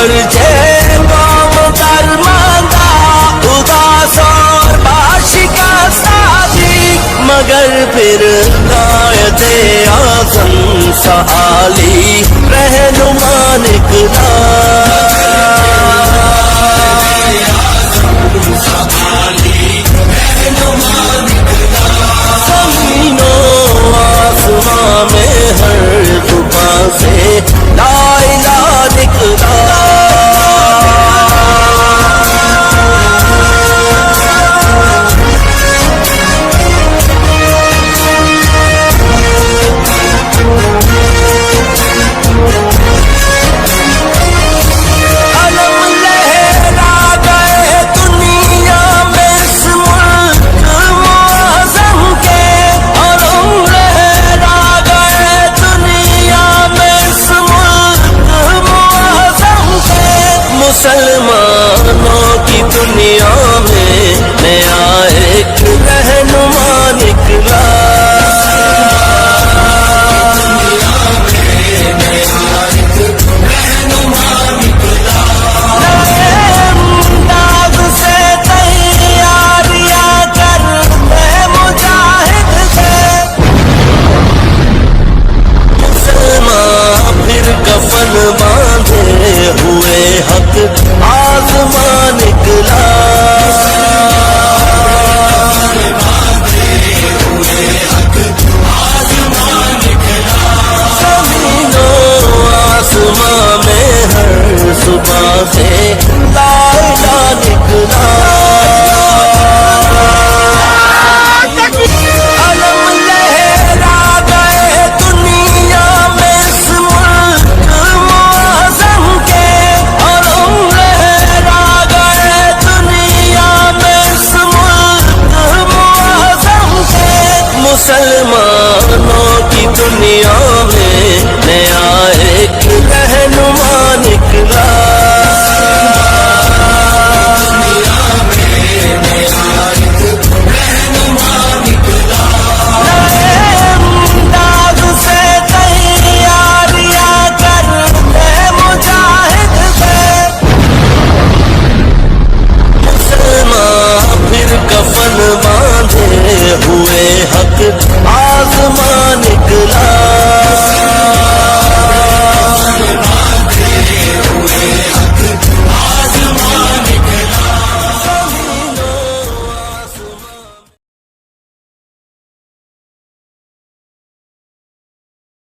گرچہ قوم درماندہ اداس اور باشکستہ تھی، مگر پھر غایت اعظم سعالی رہنما نکلا۔ زمین و آسمان میں ہر زبان سے لا الہ نکلا۔ مسلمانوں کی دنیا میں نیا ایک رہنما نکلا۔ نئے انداز سے تیاریاں کرتے مجاہد تھے، مسلمان پھر کفن باندھے ہوئے حق آزمان نکلا۔ زمین و آسمان میں ہر صبح سے لا الہ نکلا۔ علم لہرا گئے دنیا میں اس ملک معظم کے، علم لہرا گئے دنیا میں اس ملک معظم کے، مسلمانوں کی دنیا میں نیا ایک رہنما نکلا۔ نئے انداز سے تیاریاں کرتے مجاہد تھے، مسلمان پھر کفن باندھے ہوئے حق آزمان نکلا۔